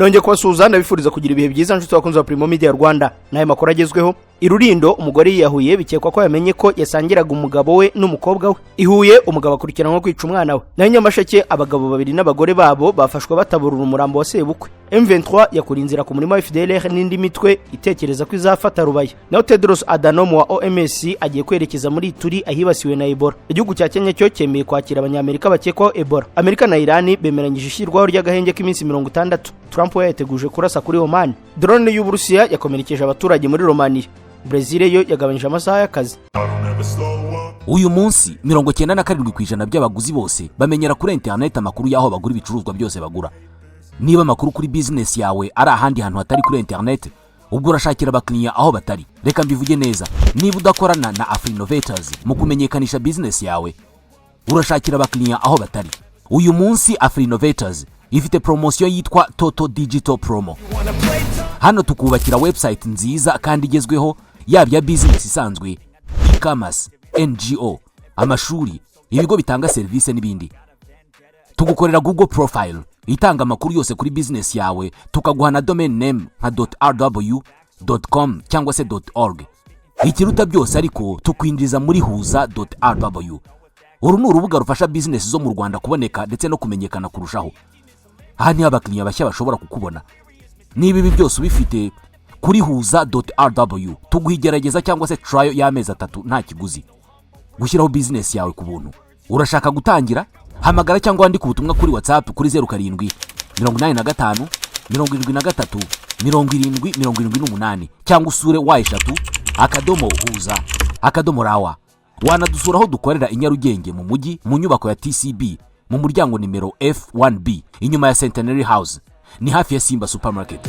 nongeye kubasuhuza ndabifuriza kugira ibihe byiza nshuti bakunze wa Primo Media Rwanda. Naye makuru agezweho. Irurindo umugore yiyahuye bikekwa ko yamenye ko yasangiraga umugabo we n'umukobwa we. Ihuye umugabo akurikiranwa kwica umwana we. Naho Nyamasheke abagabo babiri n'abagore babo bafashwe bataburura umurambo wa sebukwe. M23 yakura inzira ku murimo wa FDLR n'indi mitwe itekereza ko izafata Rubaya. Naho Tedros Adhanom wa OMS agiye kwerekeza muri Ituri ahibasiwe na Ebola. Igihugu cya Kenya cyo cyemeye kwakira abanyamerika bakekwaho Ebola. Amerika na Iran bemeranyije ishyirwaho ry'agahenge k'iminsi 60. Trump yateguje kurasa kuri Oman. Drone y'Uburusiya yakomerekeje abaturage muri Romania. Brazil yo yagabanyije amasaha y'akazi. Uyu munsi 97% by'abaguzi bose bamenyera kuri internet amakuru yaho bagura ibicuruzwa byose bagura. Niba amakuru kuri business yawe ari ahandi hantu hatari kuri internet, ubwo urashakira abakiriya aho batari. Reka mbivuge neza, niba udakorana na Afrinovators mu kumenyekanisha business yawe, urashakira abakiriya aho batari. Uyu munsi Afrinovators ifite promotion yitwa Total Digital Promo. Hano tukubakira website nziza kandi igezweho yaba ya business isanzwe, e-commerce, NGO, amashuri, ibigo bitanga service n'ibindi. Tugukorera Google profile itanga amakuru yose kuri business yawe, tukaguha na domain name nka .rw.com cyangwa se .org. Ikiruta byose ariko tukwinjiza muri huza.rw. Uru ni urubuga rufasha business zo mu Rwanda kuboneka ndetse no kumenyekana kurushaho. Aha ni abakiriya bashya bashobora kukubona. Niba ibi byose ubifite kuri huza.rw, tuguhigerageza cyangwa se trial y'amezi 3 nta kiguzi. Gushyiraho business yawe ku buntu. Urashaka gutangira? Hamagara cyangwa wandika ubutumwa kuri WhatsApp kuri 07 85 73 70 cyangwa usure y3.huza.rawa. Wanadusura aho dukorera i Nyarugenge mu mujyi mu nyubako ya TCB mu muryango nimero F1B inyuma ya Centenary House, ni hafi ya Simba Supermarket.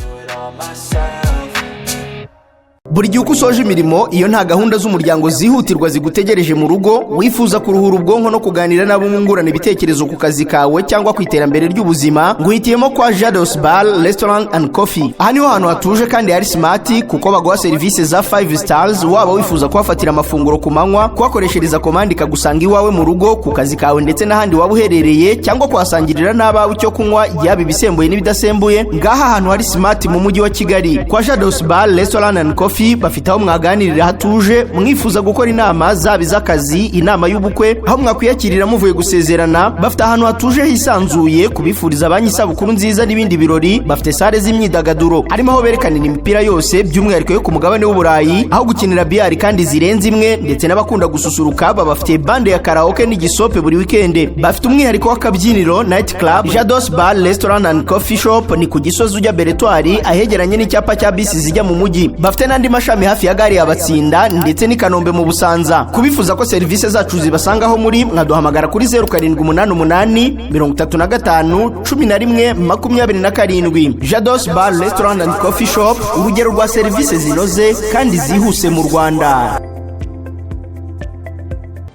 Buri gihe uko usoje imirimo iyo nta gahunda z'umuryango zihutirwa zigutegereje mu rugo, wifuza kuruhura ubwonko no kuganira nabo mwungurana ibitekerezo ku kazi kawe cyangwa ku iterambere ry'ubuzima, nguhitiyemo kwa Jados Bar Restaurant and Coffee. Aha niho hantu hatuje kandi hari smart kuko baguha service za 5 stars, waba wifuza kuhafatira amafunguro ku manywa, kuhakoreshereza komandi kagusanga iwawe mu rugo, ku kazi kawe ndetse n'ahandi waba uherereye, cyangwa kuhasangirira n'abawe icyo kunywa yaba ibisembuye n'ibidasembuye. Ngaha ahantu hari smart mu mujyi wa Kigali kwa Jados Bar Restaurant and Coffee bafite aho mwaganirira hatuje, mwifuza gukora inama zaba iz'akazi, inama y'ubukwe, aho mwakwiyakirira muvuye gusezerana. Bafite ahantu hatuje hisanzuye kubifuriza abanyisabukuru nziza n'ibindi birori. Bafite sale z'imyidagaduro harimo aho berekanira imipira yose by'umwihariko yo ku mugabane w'Uburayi, aho gukinira biyari kandi zirenze imwe, ndetse n'abakunda gususuruka bafite bande ya karaoke n'igisope buri weekend. Bafite umwihariko w'akabyiniro night club. Jados Bar Restaurant and Coffee Shop ni ku Gisozi ujya Beretwari ahegeranye n'icyapa cya bisi zijya mu mujyi. Bafite n'andi mashami hafi ya gari y'Abatsinda ndetse n'i Kanombe mu Busanza. Kubifuza ko service zacu zibasangaho muri, mwaduhamagara kuri 0788 35 11 27. Jados Bar Restaurant and Coffee Shop, urugero rwa service zinoze kandi zihuse mu Rwanda.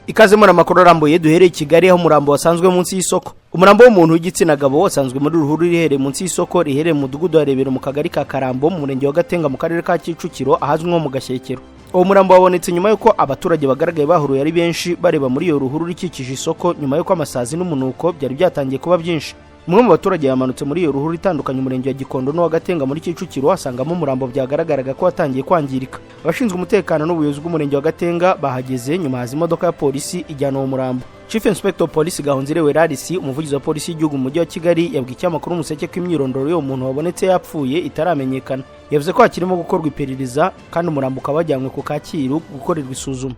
Ikaze muri amakuru arambuye duhereye Kigali aho umurambo wasanzwe munsi y'isoko. Umurambo w'umuntu w'igitsina gabo wasanzwe muri ruhuru rihereye munsi y'isoko rihereye mu mudugudu wa Rebero mu kagari ka Karambo mu murenge wa Gatenga mu karere ka Kicukiro ahazwi nko mu Gashyekero. Uwo murambo wabonetse nyuma yuko abaturage bagaragaye bahuruye ari benshi bareba muri iyo ruhuru rikikije isoko nyuma yuko amasazi n'umunuko byari byatangiye kuba byinshi. Umwe mu baturage yamanutse muri iyo ruhuru itandukanye umurenge wa Gikondo no wa Gatenga muri Kicukiro asangamo umurambo byagaragaraga ko watangiye kwangirika. Abashinzwe umutekano n'ubuyobozi bw'umurenge wa Gatenga bahageze nyuma haza imodoka ya polisi ijyana uwo murambo. Chief Inspector Police Gahonzire Werarisi, umuvugizi wa polisi y'igihugu mu mujyi wa Kigali, yabwiye icyamakuru Umuseke ko imyirondoro y'uwo muntu wabonetse yapfuye itaramenyekana. Yavuze ko hakirimo gukorwa iperereza kandi umurambo ukabajyanywe ku Kacyiru gukorerwa isuzuma.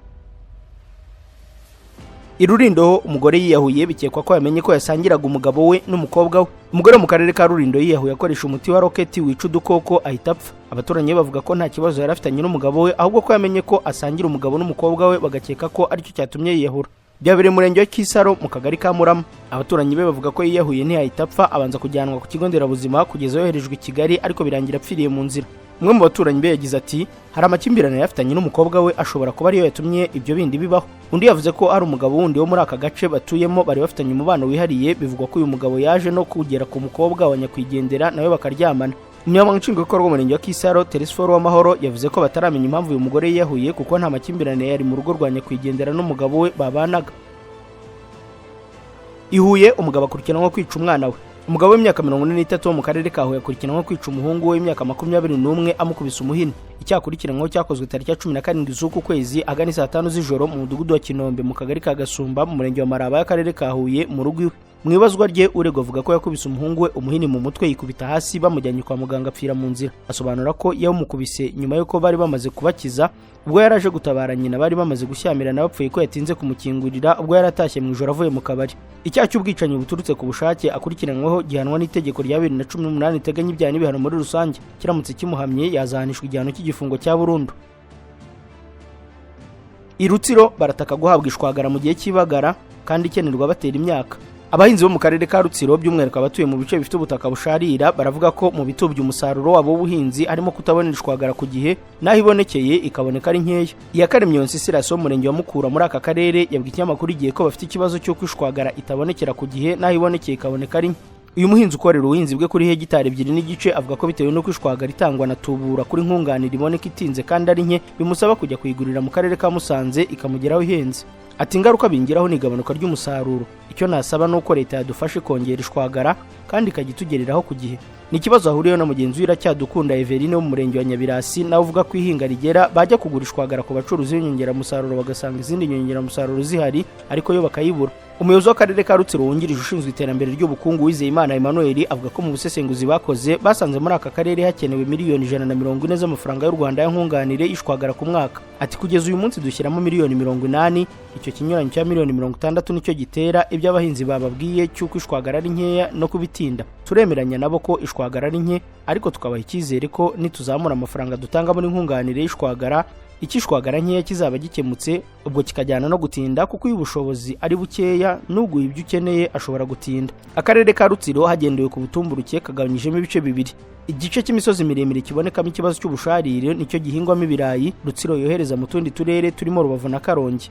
Irurindo umugore yiyahuye bikekwa ko yamenye ko yasangiraga umugabo we n'umukobwa we. Umugore mu karere ka Rurindo yiyahuye akoresha umuti wa rocket wica udukoko ahita apfa. Abaturanyi bavuga ko nta kibazo yari afitanye n'umugabo we, ahubwo ko yamenye ko asangira umugabo n'umukobwa we bagakeka ko aricyo cyatumye yiyahura. Byabereye murenge wa Kisaro mu kagari ka Murama. Abaturanyi be bavuga ko yiyahuye ntiyahita apfa, abanza kujyanwa ku kigo nderabuzima kugeza yoherejwe i Kigali ariko birangira apfiriye mu nzira. Umwe mu baturanyi be yagize ati hari amakimbirane yafitanye n'umukobwa we ashobora kuba ariyo yatumye ibyo bindi bibaho. Undi yavuze ko ari umugabo wundi wo muri aka gace batuyemo bari bafitanye umubano wihariye, bivugwa ko uyu mugabo yaje no kugera ku mukobwa wa nyakwigendera nawe bakaryamana. Umunyamabanga nshingwabikorwa w'umurenge wa Kisaro Teresforo w'Amahoro yavuze ko bataramenya impamvu uyu mugore yiyahuye kuko nta makimbirane yari mu rugo rwa nyakwigendera n'umugabo we babanaga. Ihuye umugabo akurikiranwa kwica umwana we. umugabo w'imyaka 43 wo mu karere ka Huye akurikiranweho kwica umuhungu we w'imyaka 21 amukubise umuhini. Icyakurikiranweho cyakozwe tariki ya 17 z'uku kwezi agana saa 5 z'ijoro mu mudugudu wa Kinombe mu kagari ka Gasumba mu murenge wa Maraba y'akarere ka Huye mu rugo iwe. Mu ibazwa rye uregwa avuga ko yakubise umuhungu we umuhini mu mutwe yikubita hasi bamujyanye kwa muganga apfira mu nzira. Asobanura ko yamukubise nyuma yuko bari bamaze kubakiza ubwo yaraje gutabara nyina bari bamaze gushyamirana bapfuye ko yatinze kumukingurira ubwo yaratashye mu ijoro avuye mu kabari. Icyaha cy'ubwicanyi buturutse ku bushake akurikiranweho gihanwa n'itegeko rya 2018 iteganya ibyaha n'ibihano muri rusange. Kiramutse kimuhamye yazahanishwa igihano cy'igifungo cya burundu. I Rutsiro barataka guhabwa ishwagara mu gihe cy'ibagara kandi ikenerwa batera imyaka. Abahinzi bo mu karere ka Rutsiro by'umwihariko abatuye mu bice bifite ubutaka busharira baravuga ko mu bitubye umusaruro wabo w'ubuhinzi harimo kutabonera ishwagara ku gihe naho ibonekeye ikaboneka ari nkeya. Iyakaremye Nsisiraso umurenge wa Mukura muri aka karere yabwiye ikinyamakuru igihe ko bafite ikibazo cyo kwishwagara itabonekera ku gihe naho ibonekeye ikaboneka ari nke. Uyu muhinzi ukorera ubuhinzi bwe kuri hegitari 2 n'igice avuga ko bitewe no kwishwagara itangwa na Tubura kuri nkunganira iboneka itinze kandi ari nke bimusaba kujya kuyigurira mu karere ka Musanze ikamugeraho ihenze. Ati ingaruka bingiraho ni igabanuka ry'umusaruro. Icyo nasaba nuko leta yadufashe kongera ishwagara kandi ikagitugereraho ku gihe. Ni ikibazo ahuriyeho na mugenzi w'Iracyadukunda Everine wo mu murenge wa Nyabirasi nawe uvuga ko ihinga rigera bajya kugura ishwagara ku bacuruzi b'inyongeramusaruro bagasanga izindi nyongeramusaruro zihari ariko yo bakayibura. Umuyobozi w'akarere ka Rutsiro wungirije ushinzwe iterambere ry'ubukungu Uwizeyimana Emmanuel avuga ko mu busesenguzi bakoze basanze muri aka karere hakenewe miliyoni 140 z'amafaranga y'u Rwanda y'inkunganire ishwagara ku mwaka. Ati kugeza uyu munsi dushyiramo miliyoni 80, icyo kinyuranyo cya miliyoni 60 nicyo gitera ibyo abahinzi bababwiye cy'uko ishwagara ari nkeya no kubitinda. Turemeranya nabo ko ishwagara ari nke ariko tukabaha icyizere ko nituzamura amafaranga dutanga muri nkunganire y'ishwagara ikishwagara nkeya kizaba gikemutse ubwo kikajyana no gutinda kuko ubushobozi ari bukeya n'ubwo ibyo ukeneye ashobora gutinda. Akarere ka Rutsiro hagendewe ku butumburuke kagabanyijemo ibice bibiri. Igice cy'imisozi miremire kibonekamo ikibazo cy'ubusharire nicyo gihingwamo ibirayi Rutsiro yohereza mu tundi turere turimo Rubavu na Karongi.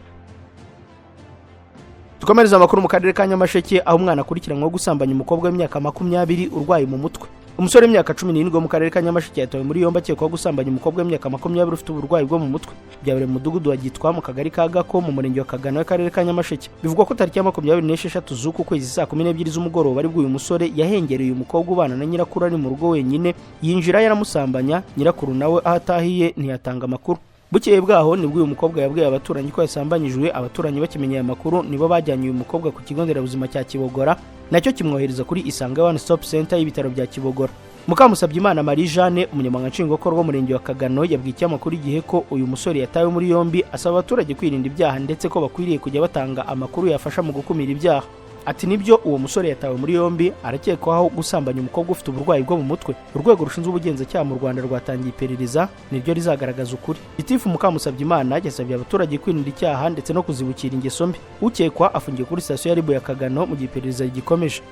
Tukomereza amakuru mu karere ka Nyamasheke aho umwana akurikiranweho gusambanya umukobwa w'imyaka 20 urwaye mu mutwe. Umusore w'imyaka 17 mu karere ka Nyamasheke yatawe muri yombi akekwaho gusambanya umukobwa w'imyaka 20 ufite uburwayi bwo mu mutwe. Byabereye mu mudugudu wa Gitwa mu kagari ka Gako mu murenge wa Kagano w'akarere ka Nyamasheke. Bivugwa ko tariki ya 26 z'uku kwezi saa 12 z'umugoroba ari bwo uyu musore yahengereye umukobwa ubana na nyirakuru ari mu rugo wenyine yinjira yaramusambanya, nyirakuru nawe ahatahiye ntiyatanga amakuru. Bukeye bwaho nibwo uyu mukobwa yabwiye abaturanyi ko yasambanyijwe. Abaturanyi bakimenyeye amakuru nibo bajyanye uyu mukobwa ku kigo nderabuzima cya Kibogora nacyo kimwohereza kuri Isange One Stop Center y'ibitaro bya Kibogora. Mukamusabyimana Marie Jeanne umunyamabanga nshingwabikorwa w'umurenge wa Kagano yabwiye ikinyamakuru igihe ko uyu musore yatawe muri yombi asaba abaturage kwirinda ibyaha ndetse ko bakwiriye kujya batanga amakuru yafasha mu gukumira ibyaha. Ati nibyo uwo musore yatawe muri yombi arakekwaho gusambanya umukobwa ufite uburwayi bwo mu mutwe. Urwego rushinzwe ubugenzacyaha mu Rwanda rwatangiye iperereza niryo rizagaragaza ukuri. Itifu Mukamusabyimana yasabye abaturage kwirinda icyaha ndetse no kuzibukira ingeso mbi. Ukekwa afungiye kuri sitasiyo ya Ribu ya Kagano mu gihe iperereza rigikomeje.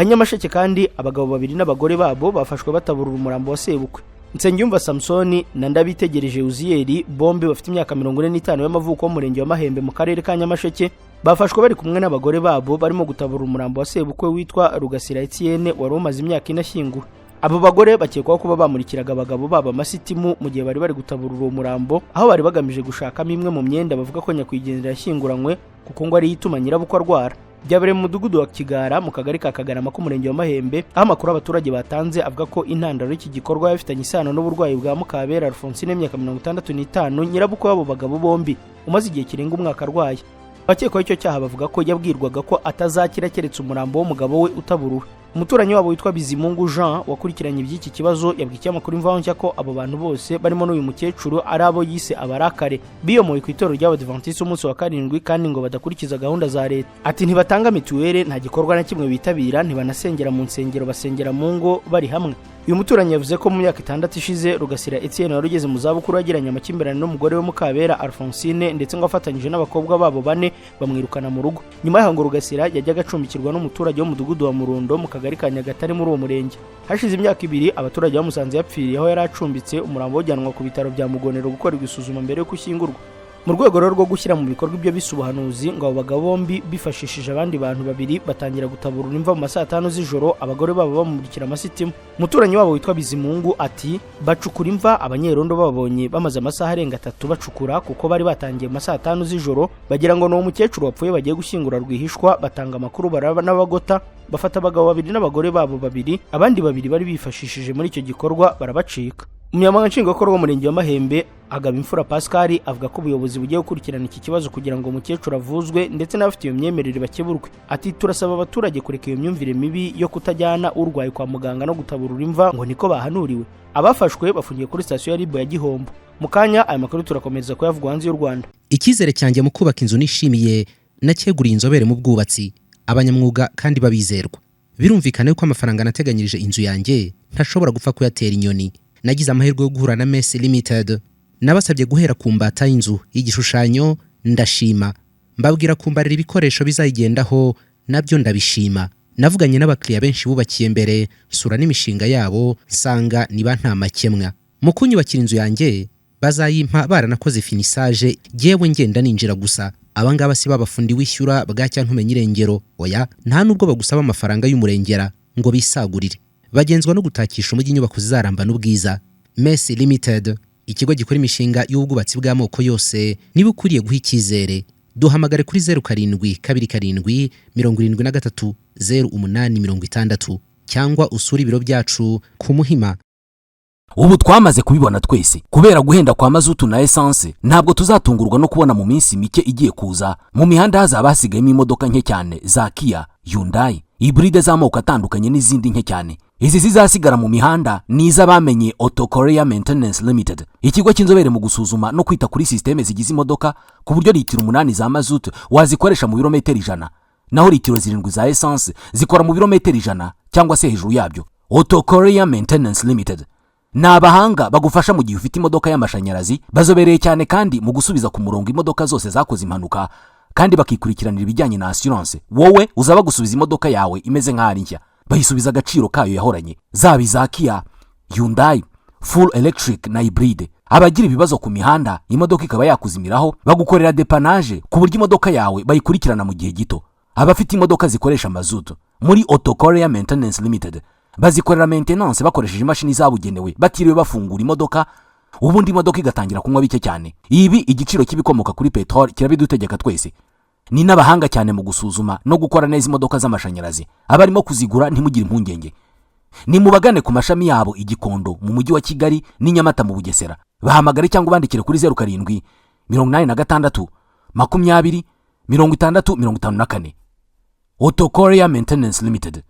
Nyamasheke kandi abagabo babiri n'abagore babo bafashwe bataburura umurambo wa sebukwe. Nsengiyumva Samsoni na Ndabitegereje Uziyeri bombe bafite imyaka 45 y'amavuko mu murenge wa Mahembe mu karere ka Nyamasheke bafashwe bari kumwe n'abagore babo barimo gutabura umurambo wa sebukwe witwa Rugasira Etienne wari umaze imyaka inashyinguwe. Abo bagore bakekwaho kuba bamurikiraga abagabo baba amasitimu mu gihe bari gutabura uwo murambo aho bari bagamije gushakamo imwe mu myenda bavuga ko nyakwigendera yashyinguranywe kuko ngo ari yituma nyirabukwe arwara. Byabereye mu mudugudu wa Kigara mu kagari ka Kagarama ku murenge wa Mahembe aho amakuru abaturage batanze avuga ko intandaro y'iki gikorwa yafitanye isano n'uburwayi bwa Mukabera Alphonsine imyaka 65 nyirabukwe w'abo bagabo bombi umaze igihe kirenga umwaka arwaye. Abakekwaho icyo cyaha bavuga ko yabwirwaga ko atazakira keretse umurambo w'umugabo we utaburuwe. Umuturanyi wabo witwa Bizimungu Jean wakurikiranye iby'iki kibazo yabwiye ikinyamakuru Imvaho Nshya ko abo bantu bose barimo n'uyu mukecuru ari abo yise abarakare biyomoye ku itorero ry'Abadventiste umunsi wa 7 kandi ngo badakurikiza gahunda za leta. Ati ntibatanga mituweli, nta gikorwa na kimwe bitabira, ntibanasengera mu nsengero, basengera mu ngo bari hamwe. Uyu muturanyi yavuze ko mu myaka 6 ishize Rugasira Etienne wari ugeze mu zabukuru yagiranye amakimbirane n'umugore we Mukabera Alphonsine ndetse ngo afatanyije n'abakobwa babo 4 bamwirukana mu rugo. Nyuma y'aho ngo Rugasira yajyaga acumbikirwa n'umuturage wo mu mudugudu wa Murundo mu kagari ka Nyagatare muri uwo murenge. Hashize imyaka 2 abaturage bamusanze yapfiriye aho yari acumbitse, umurambo wajyanwa ku bitaro bya Mugonero gukorerwa isuzuma mbere yo gushyingurwa. mu rwego rwo gushyira mu bikorwa ibyo bisubuhanuzi ngo abo bagabo bombi bifashishije abandi bantu babiri batangira gutaburura imva mu masaa 5 z'ijoro, abagore babo bamurikira amasitimu. Umuturanyi wabo witwa Bizimungu ati bacukura imva, abanyerondo babonye bamaze amasaha arenga 3 bacukura kuko bari batangiye mu masaa 5 z'ijoro, bagira ngo no umukecuru wapfuye bagiye gushyingura rwihishwa, batanga amakuru baraba n'abagota, bafata abagabo babiri n'abagore babo babiri, abandi babiri bari bifashishije muri icyo gikorwa barabacika. Umunyamabanga nshingwabikorwa w'umurenge wa Mahembe Agaba Imfura Pascal avuga ko ubuyobozi bugiye gukurikirana iki kibazo kugira ngo umukecuru avuzwe ndetse n'abafite iyo myemerere bakeburwe. Ati turasaba abaturage kureka iyo myumvire mibi yo kutajyana urwaye kwa muganga no gutaburura imva ngo niko bahanuriwe. Abafashwe bafungiye kuri sitasiyo ya RIB ya Gihombo. Mu kanya aya makuru turakomeza kuyavuga hanze y'u Rwanda. Icyizere cyanjye mu kubaka inzu nishimiye nacyeguriye inzobere mu bwubatsi, abanyamwuga kandi babizerwa. Birumvikana ko amafaranga nateganyirije inzu yanjye ntashobora gupfa kuyatera inyoni. Nagize amahirwe yo guhura na Messi Limited. Nabasabye guhera ku mbata y'inzu y'igishushanyo, ndashima. Mbabwira kumbarira ibikoresho bizayigendaho, nabyo ndabishima. Navuganye n'abakiriya benshi bubakiye mbere, sura n'imishinga yabo, nsanga niba nta makemwa. Mu kunyubakira inzu yanjye bazayimpa baranakoze finisage, yewe ngenda ninjira gusa. Abangaba si babafundi wishyura bwacya ntumenye irengero. Oya, nta nubwo bagusaba amafaranga y'umurengera ngo bisagurire. Bagenzwa no gutakisha umujyi inyubako zizaramba n'ubwiza. Messi Limited, ikigo gikora imishinga y'ubwubatsi bw'amoko yose, niba ukuriye guha icyizere. Duhamagare kuri 0727 73 0860 cyangwa usura ibiro byacu ku Muhima. Ubu twamaze kubibona twese, kubera guhenda kwa mazutu na essence ntabwo tuzatungurwa no kubona mu minsi mike igiye kuza mu mihanda hazaba hasigayemo imodoka nke cyane za Kia, Hyundai, hybride z'amoko atandukanye n'izindi nke cyane. Izi zizasigara mu mihanda niza bamenye Auto Korea Maintenance Limited, ikigo cy'inzobere mu gusuzuma no kwita kuri systeme zigize imodoka ku buryo litiro 8 za mazutu wazikoresha mu birometero 100, naho litiro 7 za essence zikora mu birometero 100 cyangwa se hejuru yabyo. Auto Korea Maintenance Limited ni abahanga bagufasha mu gihe ufite imodoka y'amashanyarazi, bazobereye cyane kandi mu gusubiza ku murongo imodoka zose zakoze impanuka, kandi bakikurikiranira ibijyanye na assurance. Wowe uzaba gusubiza imodoka yawe imeze nk'ari nshya, bayisubiza agaciro kayo yahoranye, zaba za Kia, Hyundai, full electric na hybride. Abagira ibibazo ku mihanda imodoka ikaba yakuzimiraho, bagukorera dépannage ku buryo imodoka yawe bayikurikirana mu gihe gito. Abafite imodoka zikoresha mazutu muri Auto Korea Maintenance Limited bazikorera maintenance bakoresheje imashini zabugenewe, batiriwe bafungura imodoka, ubundi imodoka igatangira kunywa bike cyane. Ibi igiciro kibikomoka kuri petrol kirabidutegeka twese. Ni n'abahanga cyane mu gusuzuma no gukora neza imodoka z'amashanyarazi. Abarimo kuzigura ntimugire impungenge, ni mubagane ku mashami yabo i Gikondo mu mujyi wa Kigali ni Nyamata mu Bugesera. Bahamagare cyangwa bandikire kuri 07 86 20 6054. Auto Korea Maintenance Limited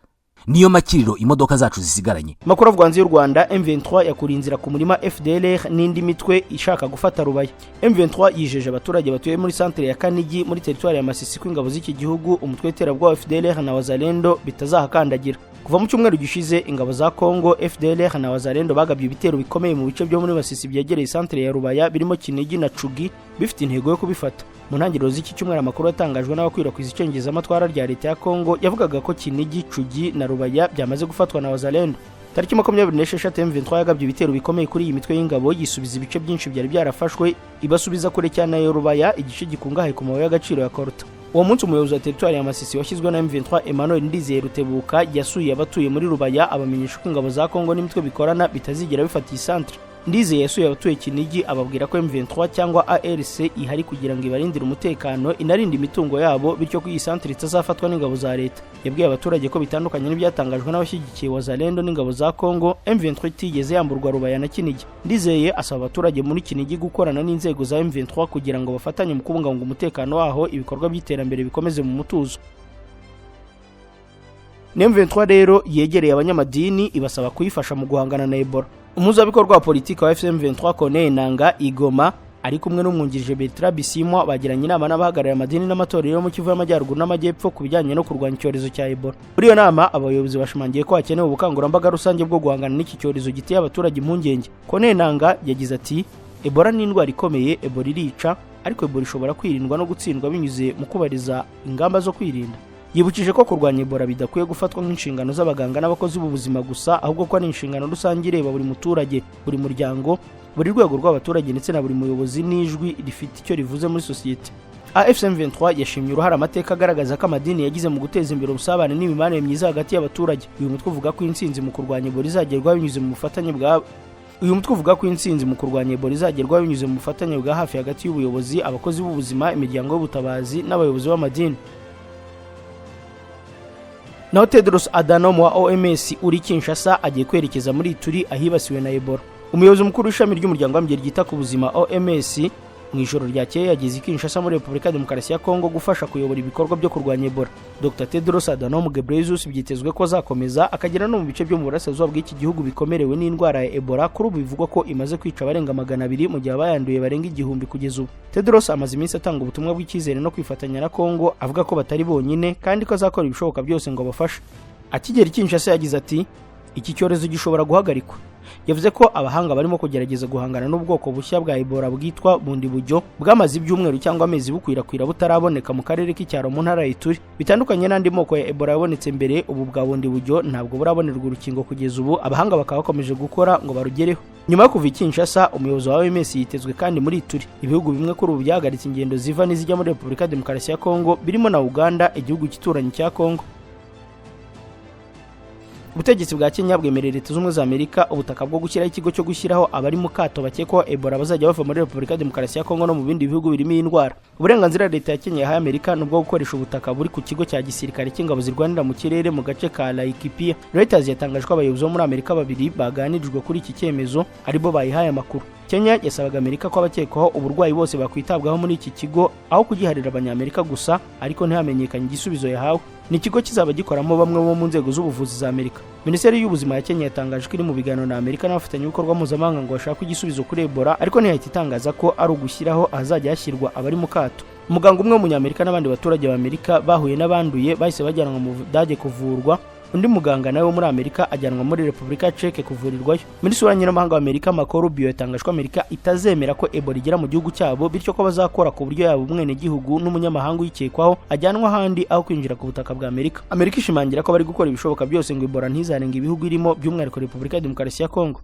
niyo makiriro imodoka zacu zisigaranye. Makuru avuga hanze y'u Rwanda. M23 yakuriye inzira ku murima FDLR n'indi mitwe ishaka gufata Rubaya. M23 yijeje abaturage batuye muri centre ya Kanigi muri territoire ya Masisi ko ingabo z'iki gihugu umutwe w'iterabwoba FDLR na Wazalendo bitazahakandagira. Kuva mu cyumweru gishize ingabo za Kongo FDLR na Wazalendo bagabye ibitero bikomeye mu bice byo muri Masisi byegereye centre ya Rubaya birimo Kinigi na Cugi, bifite intego yo kubifata. Mu ntangiriro z'iki cyumweru amakuru atangajwe n'abakwirakwiza icengezamatwara rya leta ya Kongo yavugaga ko Kinigi, Cugi na Rubaya byamaze gufatwa na Wazalendo. Tariki 26 M23 yagabye ibitero bikomeye kuri iyi mitwe y'ingabo yisubiza ibice byinshi byari byarafashwe, ibasubiza kure cyane ya Rubaya, igice gikungahaye ku mabuye y'agaciro ya Korta. Uwo munsi umuyobozi wa territoire ya Masisi washyizwe na M23 Emmanuel Ndizeye Rutebuka yasuye abatuye muri Rubaya abamenyesha ko ingabo za Kongo n'imitwe bikorana bitazigera bifata iyi centre. Ndizeye yasuye abatuye Kinigi ababwira ko M23 cyangwa ARC ihari kugira ngo ibarindire umutekano, inarinde imitungo yabo, bityo ko iyi centre itazafatwa n'ingabo za leta. Yabwiye abaturage ko bitandukanye n'ibyatangajwe n'abashyigikiye Wazalendo n'ingabo za Kongo, M23 itigeze yamburwa Rubaya na Kinigi. Ndizeye asaba abaturage muri Kinigi gukorana n'inzego za M23 kugira ngo bafatanye mu kubungabunga umutekano waho, ibikorwa by'iterambere bikomeze mu mutuzo. M23 rero yegereye abanyamadini ibasaba kuyifasha mu guhangana na Ebola. Umuzabikorwa wa politiki wa FM23 Corneille Nangaa Igoma ari kumwe n'umwungirije Bertrand Bisimwa bagiranye inama n'abahagarariye amadini n'amatorero mu Kivu y'Amajyaruguru n'Amajyepfo ku bijyanye no kurwanya icyorezo cya Ebola. Muri iyo nama abayobozi bashimangiye ko hakenewe ubukangurambaga rusange bwo guhangana n'iki cyorezo giteye abaturage impungenge. Corneille Nangaa yagize ati Ebola ni indwara ikomeye, Ebola irica, ariko Ebola ishobora kwirindwa no gutsindwa binyuze mu kubariza ingamba zo kwirinda. Yibukije ko kurwanya Ebola bidakwiye gufatwa nk'inshingano z'abaganga n'abakozi b'ubuzima gusa, ahubwo ko ari inshingano rusange ireba buri muturage, buri muryango, buri rwego rw'abaturage ndetse na buri muyobozi n'ijwi rifite icyo rivuze muri sosiyete. AFC M23 yashimye uruhare amateka agaragaza ko amadini yagize mu guteza imbere ubusabane n'imibanire myiza hagati y'abaturage. Uyu mutwe uvuga ko intsinzi mu kurwanya Ebola izagerwaho binyuze mu bufatanye bwa hafi hagati y'ubuyobozi, abakozi b'ubuzima, imiryango y'ubutabazi n'abayobozi b'amadini. Naho Tedros Adhanom wa OMS uri Kinshasa agiye kwerekeza muri Ituri ahibasiwe na Ebola. Umuyobozi mukuru w'ishami ry'umuryango w'abibumbye ryita ku buzima OMS mu ijoro ryakeye yageze i Kinshasa muri Repubulika ya Demokarasi ya Kongo gufasha kuyobora ibikorwa byo kurwanya Ebola. Dr Tedros Adhanom Ghebreyesus byitezwe ko azakomeza akagera no mu bice byo mu burasirazuba bw'iki gihugu bikomerewe n'indwara ya Ebola. Kuri ubu bivugwa ko imaze kwica abarenga 200 mu gihe abayanduye barenga 1000 kugeza ubu. Tedros amaze iminsi atanga ubutumwa bw'icyizere no kwifatanya na Kongo, avuga ko batari bonyine kandi ko azakora ibishoboka byose ngo bafashe. Akigera i Kinshasa yagize ati iki cyorezo gishobora guhagarikwa. Yavuze ko abahanga barimo kugerageza guhangana n'ubwoko bushya bwa Ebola bwitwa bundi buryo bwamaze ibyumweru cyangwa amezi bukwirakwira butaraboneka mu karere k'icyaro mu ntara y'Ituri. Bitandukanye n'andi moko ya Ebola yabonetse mbere, ubu bwa bundi buryo ntabwo burabonerwa urukingo kugeza ubu. Abahanga bakaba bakomeje gukora ngo barugereho. Nyuma yo kuva i Kinshasa, umuyobozi wa OMS yitezwe kandi muri Ituri. Ibihugu bimwe kuri ubu byahagaritse ingendo ziva n'izijya muri Repubulika ya Demokarasi ya Kongo, birimo na Uganda, igihugu cy'ituranyi cya Kongo. Ubutegetsi bwa Kenya bwemerera Leta z'Ubumwe za Amerika ubutaka bwo gushyiraho ikigo cyo gushyiraho abari mu kato bakekwaho Ebola bazajya bava muri Repubulika ya Demokarasi ya Kongo no mu bindi bihugu birimo iyi ndwara. Uburenganzira Leta ya Kenya yahaye Amerika nubwo gukoresha ubutaka buri ku kigo cya gisirikare cy'ingabo zirwanira mu kirere mu gace ka Laikipia. Reuters yatangaje ko abayobozi bo muri Amerika babiri baganirijwe kuri iki cyemezo aribo bayihaye amakuru. Kenya yasabaga Amerika ko abakekwaho uburwayi bose bakwitabwaho muri iki kigo aho kugiharira abanyamerika gusa, ariko ntihamenyekanye igisubizo yahawe. Ni ikigo kizaba gikoramo bamwe bo mu nzego z'ubuvuzi za Amerika. Minisiteri y'ubuzima ya Kenya yatangaje ko iri mu biganiro na Amerika n'abafatanyabikorwa mpuzamahanga ngo bashaka igisubizo kuri Ebola, ariko ntihahita itangaza ko ari ugushyiraho ahazajya hashyirwa abari mu kato. Umuganga umwe w'umunyamerika n'abandi baturage b'Amerika bahuye n'abanduye bahise bajyanwa mu Budage kuvurwa. Undi muganga nawe wo muri Amerika ajyanwa muri Repubulika ya Czech kuvurirwayo. Minisitiri w'ububanyi n'amahanga wa Amerika Marco Rubio yatangaje ko Amerika itazemera ko Ebola igera mu gihugu cyabo, bityo ko bazakora ku buryo yaba umwenegihugu n'umunyamahanga uyikekwaho ajyanwa ahandi aho kwinjira ku butaka bwa Amerika. Amerika ishimangira ko bari gukora ibishoboka byose ngo Ebola ntizarenga ibihugu irimo, by'umwihariko Repubulika ya Demokarasi ya Kongo.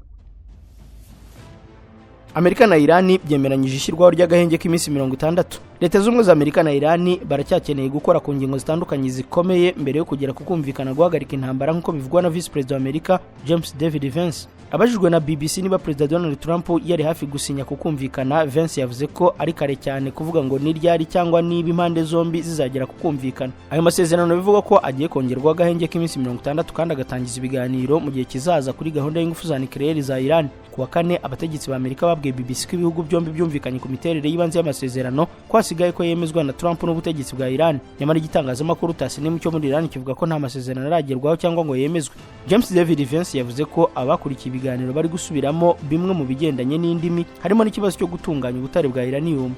Amerika na Irani byemeranyije ishyirwaho ry'agahenge k'iminsi 60. Leta z'Ubumwe za Amerika na Irani baracyakeneye gukora ku ngingo zitandukanye zikomeye mbere yo kugera ku kumvikana guhagarika intambara nk'uko bivugwa na Vice President wa Amerika James David Vance. Abajijwe na BBC niba President Donald Trump yari hafi gusinya ku kumvikana, Vance yavuze ko ari kare cyane kuvuga ngo ni ryari cyangwa niba impande zombi zizagera ku kumvikana. Ayo masezerano bivuga ko agiye kongerwa agahenge k'iminsi 60 kandi agatangiza ibiganiro mu gihe kizaza kuri gahunda y'ingufu za nucleaire za Iran. Kuwa kane abategetsi ba Amerika babwiye BBC ko ibihugu byombi byumvikanye ku miterere y'ibanze y'amasezerano ko hasigaye ko yemezwa na Trump n'ubutegetsi bwa Iran. Nyamara igitangazamakuru TASS cyo muri Iran kivuga ko nta masezerano aragerwaho cyangwa ngo yemezwe. James David Vance yavuze ko abakurikiye ibiganiro bari gusubiramo bimwe mu bigendanye n'indimi, harimo n'ikibazo cyo gutunganya ubutare bwa uranium.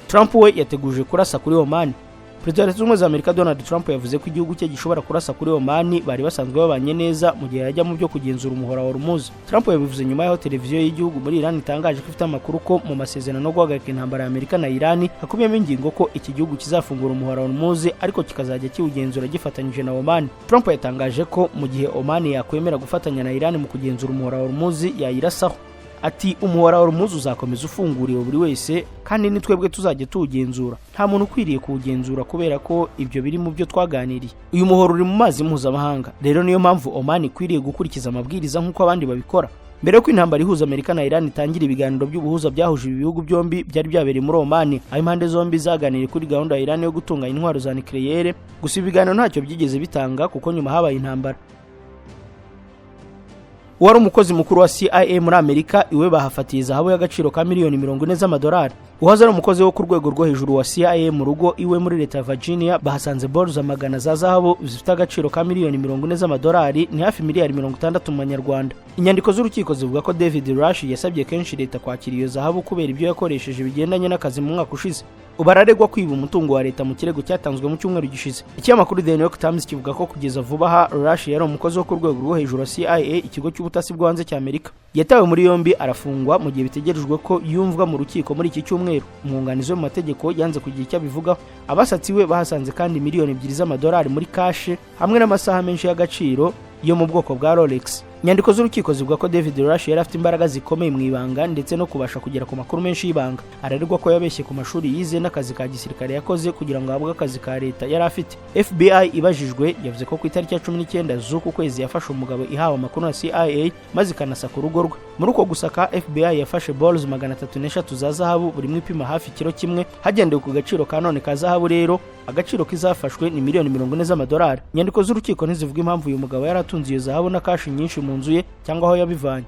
Trump we yateguje kurasa kuri Oman. Perezida wa Leta z'Ubumwe za Amerika Donald Trump yavuze ko igihugu cye gishobora kurasa kuri Oman bari basanzwe babanye neza mu gihe yajya mu byo kugenzura umuhora wa Hormuz. Trump yabivuze nyuma y'aho televiziyo y'igihugu muri Iran itangaje ko ifite amakuru ko mu masezerano no guhagarika intambara ya Amerika na Iran hakubiyemo ingingo ko iki gihugu kizafungura umuhora wa Hormuz ariko kikazajya kiwugenzura gifatanyije na Oman. Trump yatangaje ko mu gihe Oman yakwemera gufatanya na Iran mu kugenzura umuhora wa Hormuz yayirasaho. Ati umuhora wa Hormuz uzakomeza ufunguriwe buri wese kandi ni twebwe tuzajya tuwugenzura, nta muntu ukwiriye kuwugenzura kubera ko ibyo biri mu byo twaganiriye. Uyu muhora uri mu mazi mpuzamahanga, rero niyo mpamvu Oman ikwiriye gukurikiza amabwiriza nk'uko abandi babikora. Mbere y'uko intambara ihuza Amerika na Iran itangira, ibiganiro by'ubuhuza byahuje ibi bihugu byombi byari byabereye muri Oman, aho impande zombi zaganiriye kuri gahunda ya Iran yo gutunganya intwaro za nucleaire. Gusa ibiganiro ntacyo byigeze bitanga kuko nyuma habaye intambara. Wari umukozi mukuru wa CIA muri Amerika iwe bahafatiye zahabu y'agaciro ka miliyoni 40 z'amadolari. Uwahoze ari umukozi wo ku rwego rwo hejuru wa CIA mu rugo iwe muri Leta ya Virginia bahasanze bolza magana za zahabu zifite agaciro ka miliyoni 40 z'amadolari, ni hafi miliyari 60 mu Manyarwanda. Inyandiko z'urukiko zivuga ko David Rush yasabye kenshi Leta kwakira iyo zahabu kubera ibyo yakoresheje bigendanye n'akazi mu mwaka ushize. Ubararegwa kwiba umutungo wa Leta mu kirego cyatanzwe mu cyumweru gishize. Ikinyamakuru The New York Times kivuga ko kugeza vuba aha Rush yari umukozi wo ku rwego rwo hejuru wa CIA, ikigo cy'ubutasi bwo hanze cya Amerika. Yatawe muri yombi arafungwa mu gihe bitegerejwe ko yumvwa mu rukiko muri iki cyumweru. Umwunganizi wo mu mategeko yanze kugira icyo abivugaho. Abasatiwe bahasanze kandi miliyoni 2 z'amadolari muri kashe hamwe n'amasaha menshi y'agaciro yo mu bwoko bwa Rolex. inyandiko z'urukiko zivuga ko David Rush yari afite imbaraga zikomeye mu ibanga ndetse no kubasha kugera ku makuru menshi y'ibanga. Ararerwa ko yabeshye ku mashuri yize n'akazi ka gisirikare yakoze kugira ngo ahabwe akazi ka leta yari afite. FBI ibajijwe yavuze ko ku itariki ya 19 z'uku kwezi yafashe umugabo ihawe amakuru na CIA maze ikanasaka urugo rwe. Muri uko gusaka FBI yafashe balls 303 za zahabu buri imwe ipima hafi kilo kimwe hagendewe ku gaciro ka none ka zahabu. Rero agaciro kizafashwe ni $40 z'amadolari. Inyandiko z'urukiko ntizivuga impamvu uyu mugabo yaratunze iyo zahabu na kashi nyinshi mu nzu ye cyangwa aho yabivanye.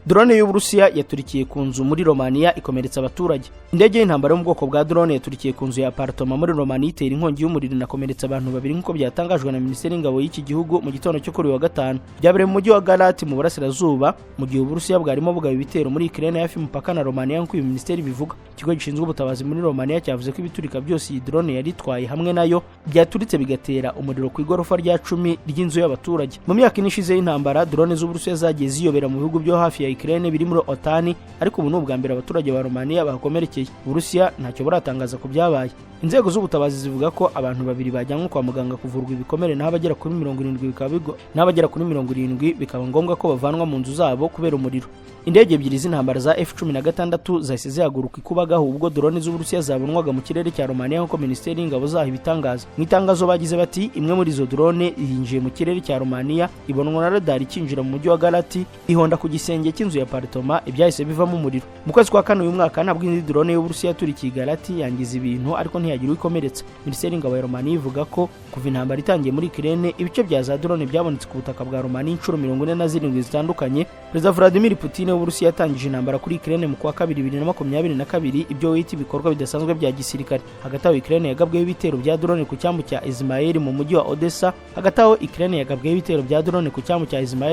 Drone y'Uburusiya yaturikiye ku nzu muri Romania ikomeretsa abaturage. Indege y'intambara yo mu bwoko bwa drone yaturikiye ku nzu ya apartment muri Romania itera inkongi y'umuriro inakomeretsa abantu babiri nk'uko byatangajwe na Minisiteri y'Ingabo y'iki gihugu mu gitondo cyo kuri wa gatanu. Byabereye mu mujyi wa Galat mu burasirazuba mu gihe Uburusiya bwarimo bugaba ibitero muri Ukraine hafi mupaka na Romania nk'uko iyi minisiteri bivuga. Ikigo gishinzwe ubutabazi muri Romania cyavuze ko ibiturika byose iyi drone yari itwaye hamwe nayo byaturitse bigatera umuriro ku igorofa rya 10 ry'inzu y'abaturage. Mu myaka inishize y'intambara drone z'Uburusiya zagiye ziyobera mu bihugu byo hafi ya Ukraine biri muri OTAN, ariko ubu n'ubwa mbere abaturage ba Romania bakomerekeye. Uburusiya ntacyo buratangaza ku byabaye. Inzego z'ubutabazi zivuga ko abantu babiri bajyanwe kwa muganga kuvurwa ibikomere n'abagera kuri 70 bikaba ngombwa ko bavanwa mu nzu zabo kubera umuriro. Indege ebyiri z'intambara za F-16 zahise zihaguruka ikubagaho ubwo drone z'Uburusiya zabonwaga mu kirere cya Romania nk'uko Minisiteri y'Ingabo zaho ibitangaza. Mu itangazo bagize bati imwe muri izo drone yinjiye mu kirere cya Romania ibonwa na radar ikinjira mu mujyi wa Galati ihonda ku gisenge cy'inzu ya apartment ibyahise bivamo umuriro. Mu kwezi kwa kane uyu mwaka nabwo indi drone y'Uburusiya turikiye Galati yangiza ibintu ariko ntiyagira ikomeretsa. Minisiteri y'Ingabo ya Romania ivuga ko kuva intambara itangiye muri Ukraine ibice bya za drone byabonetse ku butaka bwa Romania inshuro 47 zitandukanye. Perezida Vladimir Putin w'Uburusiya yatangije intambara kuri Ukraine mu kwa 2022 ibyo wita ibikorwa bidasanzwe bya gisirikare. Hagati aho Ukraine yagabweho ibitero bya drone ku cyambu cya Izmail mu mujyi wa Odessa.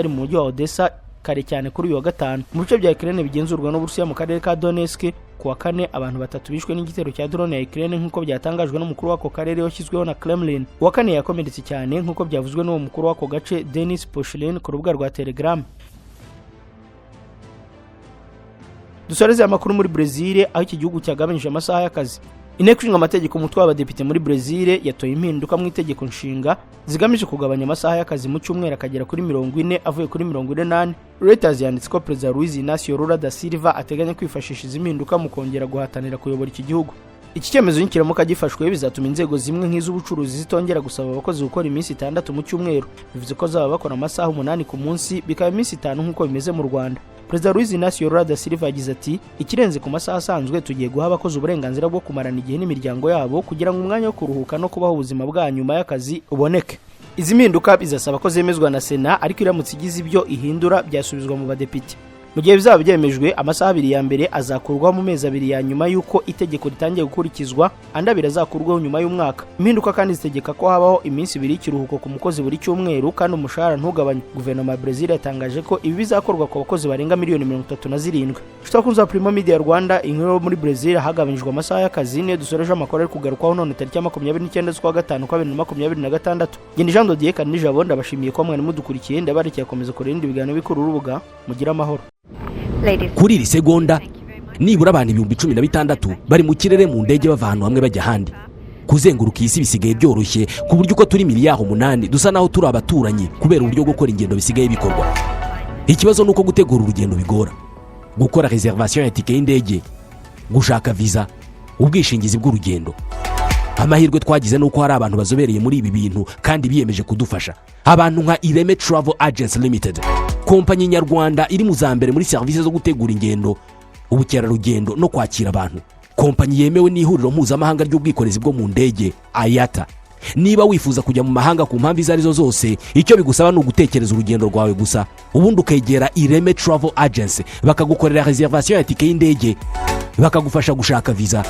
Mu mujyi wa Odessa kare cyane kuri uyu wa gatanu. Mu bice bya Ukraine bigenzurwa n'Uburusiya mu karere ka Donetsk ku wa kane abantu batatu bishwe n'igitero cya drone ya Ukraine nk'uko byatangajwe n'umukuru w'ako karere washyizweho na Kremlin. Uwa kane yakomeretse cyane nk'uko byavuzwe n'uwo mukuru w'ako gace Denis Pushilin ku rubuga rwa Telegram. Dusoreze amakuru muri Brazil aho iki gihugu cyagabanyije amasaha y'akazi. Inteko ishinga amategeko umutwe w'abadepite muri Brazil yatoye impinduka mu itegeko nshinga zigamije kugabanya amasaha y'akazi mu cyumweru akagera kuri 40 avuye kuri 48. Reuters yanditse ko Perezida Luiz Inácio Lula da Silva ateganya kwifashisha izi mpinduka mu kongera guhatanira kuyobora iki gihugu. Iki cyemezo n'ikiramuka gifashwe bizatuma inzego zimwe nk'iz'ubucuruzi zitongera gusaba abakozi gukora iminsi 6 mu cyumweru. Bivuze ko zaba bakora amasaha 8 ku munsi bikaba iminsi 5 nk'uko bimeze mu Rwanda. Perezida Luiz Inácio Lula da Silva yagize ati ikirenze ku masaha asanzwe tugiye guha abakozi uburenganzira bwo kumarana igihe n'imiryango yabo kugira ngo umwanya wo kuruhuka no kubaho ubuzima bwa nyuma y'akazi uboneke. Izi mpinduka bizasaba ko zemezwa na Sena, ariko iramutse igize ibyo ihindura byasubizwa mu badepite. Mu gihe bizaba byemejwe amasaha 2 ya mbere azakurwaho mu mezi 2 ya nyuma y'uko itegeko ritangiye gukurikizwa, andi 2 azakurwaho nyuma y'umwaka. Impinduka kandi zitegeka ko habaho iminsi 2 y'ikiruhuko ku mukozi buri cyumweru kandi umushahara ntugabanye. Guverinoma ya Brazil yatangaje ko ibi bizakorwa ku bakozi barenga 37,000,000. Tutakunza Primo Media Rwanda inkuru muri Brazil hagabanyijwe amasaha y'akazi ne dusoreje amakuru ari kugarukwaho none tariki 29 z'ukwa 5 2026. Ngende Jean Dodier kandi Jabo ndabashimiye ko mwari mudukurikiye, ndabarikiye komeza kurinda ibiganiro bikuru urubuga mugira amahoro. Kuri iri segonda nibura abantu 16,000 bari mu kirere mu ndege bava ahantu hamwe bajya ahandi. Kuzenguruka isi bisigaye byoroshye ku buryo uko turi miliyari 8 dusa naho turi abaturanyi kubera uburyo gukora ingendo bisigaye bikorwa. Ikibazo nuko gutegura urugendo bigora. Gukora reservation ya tike y'indege, gushaka visa, ubwishingizi bw'urugendo. Amahirwe twagize nuko hari abantu bazobereye muri ibi bintu kandi biyemeje kudufasha. Abantu nka Ireme Travel Agents Limited, kompanyi nyarwanda iri mu zambere muri service zo gutegura ingendo, ubukerarugendo no kwakira abantu. Kompanyi yemewe n'ihuriro mpuzamahanga ry'ubwikorezi bwo mu ndege IATA. Niba wifuza kujya mu mahanga ku mpamvu izo arizo zose, icyo bigusaba ni ugutekereza urugendo rwawe gusa, ubundi ukegera Ireme Travel Agents bakagukorera reservation ya tike y'indege, bakagufasha gushaka visa,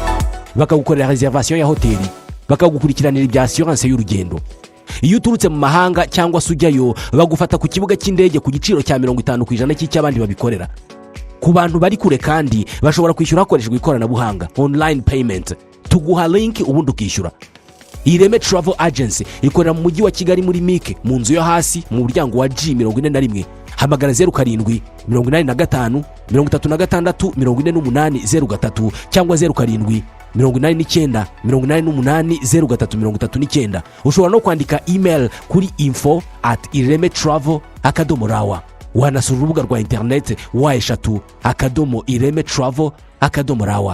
bakagukorera reservation ya hoteli, bakagukurikiranira ibya assurance y'urugendo. Iyo uturutse mu mahanga cyangwa se ujyayo bagufata ku kibuga cy'indege ku giciro cya 50% cy'abandi babikorera. Ku bantu bari kure kandi bashobora kwishyura hakoreshejwe ikoranabuhanga online payment, tuguha link ubundi ukishyura. Ireme Travel Agency ikorera mu mujyi wa Kigali muri Mike mu nzu yo hasi mu muryango wa G41. Hamagara 07 85 36 48 03 cyangwa 07 89 ushobora no kwandika email kuri info@iremetravel.raw. wanasura urubuga rwa interineti wa eshatu /iremetravel.raw.